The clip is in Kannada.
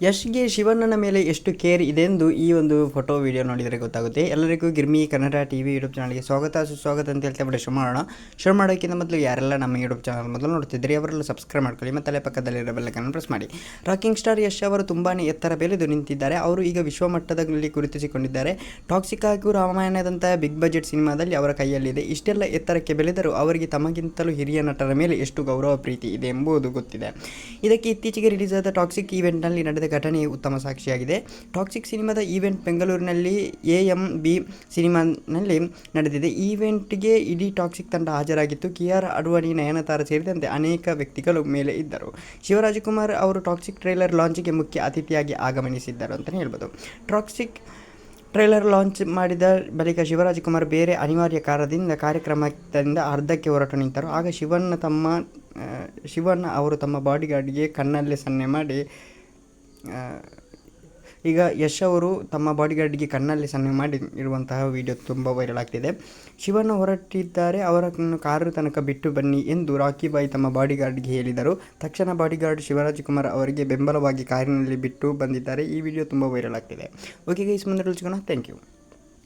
ಯಶ್ಗೆ ಶಿವಣ್ಣನ ಮೇಲೆ ಎಷ್ಟು ಕೇರ್ ಇದೆ ಎಂದು ಈ ಒಂದು ಫೋಟೋ ವಿಡಿಯೋ ನೋಡಿದರೆ ಗೊತ್ತಾಗುತ್ತೆ. ಎಲ್ಲರಿಗೂ ಗಿರ್ಮಿ ಕನ್ನಡ ಟಿವಿ ಯೂಟ್ಯೂಬ್ ಚಾನಲ್ಗೆ ಸುಸ್ವಾಗತ ಅಂತ ಹೇಳ್ತಾ ಬಿಡಿ ಶುರು ಮಾಡೋಕ್ಕಿಂತ ಮೊದಲು ಯಾರೆಲ್ಲ ನಮ್ಮ ಯೂಟ್ಯೂಬ್ ಚಾನಲ್ ಮೊದಲು ನೋಡ್ತಿದ್ರಿ ಅವರೆಲ್ಲ ಸಬ್ಸ್ಕ್ರೈಬ್ ಮಾಡ್ಕೊಳ್ಳಿ ಮತ್ತು ಅಲ್ಲೇ ಪಕ್ಕದಲ್ಲಿರೋ ಬೆಲ್ಲೈಕನ್ ಪ್ರೆಸ್ ಮಾಡಿ. ರಾಕಿಂಗ್ ಸ್ಟಾರ್ ಯಶ್ ಅವರು ತುಂಬಾ ಎತ್ತರ ಬೆಳೆದು ನಿಂತಿದ್ದಾರೆ. ಅವರು ಈಗ ವಿಶ್ವಮಟ್ಟದಲ್ಲಿ ಗುರುತಿಸಿಕೊಂಡಿದ್ದಾರೆ. ಟಾಕ್ಸಿಕ್ ಹಾಗೂ ರಾಮಾಯಣದಂತಹ ಬಿಗ್ ಬಜೆಟ್ ಸಿನಿಮಾದಲ್ಲಿ ಅವರ ಕೈಯಲ್ಲಿದೆ. ಇಷ್ಟೆಲ್ಲ ಎತ್ತರಕ್ಕೆ ಬೆಳೆದರೂ ಅವರಿಗೆ ತಮಗಿಂತಲೂ ಹಿರಿಯ ನಟರ ಮೇಲೆ ಎಷ್ಟು ಗೌರವ ಪ್ರೀತಿ ಇದೆ ಎಂಬುದು ಗೊತ್ತಿದೆ. ಇದಕ್ಕೆ ಇತ್ತೀಚೆಗೆ ರಿಲೀಸ್ ಆದ ಟಾಕ್ಸಿಕ್ ಈವೆಂಟ್ನಲ್ಲಿ ನಡೆದ ಘಟನೆ ಉತ್ತಮ ಸಾಕ್ಷಿಯಾಗಿದೆ. ಟಾಕ್ಸಿಕ್ ಸಿನಿಮಾದ ಈವೆಂಟ್ ಬೆಂಗಳೂರಿನಲ್ಲಿ AMB ಸಿನಿಮಾನಲ್ಲಿ ನಡೆದಿದೆ. ಈವೆಂಟ್ಗೆ ಇಡೀ ಟಾಕ್ಸಿಕ್ ತಂಡ ಹಾಜರಾಗಿತ್ತು. KR ಅಡ್ವಾಣಿ, ನಯನತಾರ ಸೇರಿದಂತೆ ಅನೇಕ ವ್ಯಕ್ತಿಗಳು ಮೇಲೆ ಇದ್ದರು. ಶಿವರಾಜಕುಮಾರ್ ಅವರು ಟಾಕ್ಸಿಕ್ ಟ್ರೈಲರ್ ಲಾಂಚ್ಗೆ ಮುಖ್ಯ ಅತಿಥಿಯಾಗಿ ಆಗಮನಿಸಿದ್ದರು ಅಂತಲೇ ಹೇಳ್ಬೋದು. ಟಾಕ್ಸಿಕ್ ಟ್ರೈಲರ್ ಲಾಂಚ್ ಮಾಡಿದ ಬಳಿಕ ಶಿವರಾಜಕುಮಾರ್ ಬೇರೆ ಅನಿವಾರ್ಯ ಕಾರಣದಿಂದ ಕಾರ್ಯಕ್ರಮದಿಂದ ಅರ್ಧಕ್ಕೆ ಹೊರಟು ನಿಂತರು. ಆಗ ಶಿವಣ್ಣ ಅವರು ತಮ್ಮ ಬಾಡಿಗಾರ್ಡ್ಗೆ ಕಣ್ಣಲ್ಲೇ ಸನ್ನೆ ಮಾಡಿ ಈಗ ಯಶ್ ಅವರು ತಮ್ಮ ಬಾಡಿಗಾರ್ಡ್ಗೆ ಕಣ್ಣಲ್ಲಿ ಸನ್ನೆ ಮಾಡಿ ಇರುವಂತಹ ವಿಡಿಯೋ ತುಂಬ ವೈರಲ್ ಆಗ್ತಿದೆ. ಶಿವಣ್ಣ ಹೊರಟಿದ್ದಾರೆ, ಅವರನ್ನು ಕಾರು ತನಕ ಬಿಟ್ಟು ಬನ್ನಿ ಎಂದು ರಾಕಿ ಬಾಯ್ ತಮ್ಮ ಬಾಡಿಗಾರ್ಡ್ಗೆ ಹೇಳಿದರು. ತಕ್ಷಣ ಬಾಡಿಗಾರ್ಡ್ ಶಿವರಾಜಕುಮಾರ್ ಅವರಿಗೆ ಬೆಂಬಲವಾಗಿ ಕಾರಿನಲ್ಲಿ ಬಿಟ್ಟು ಬಂದಿದ್ದಾರೆ. ಈ ವಿಡಿಯೋ ತುಂಬ ವೈರಲ್ ಆಗ್ತಿದೆ. ಓಕೆ ಗೈಸ್, ಮುಂದೆ ಸಿಗೋಣ. Thank you.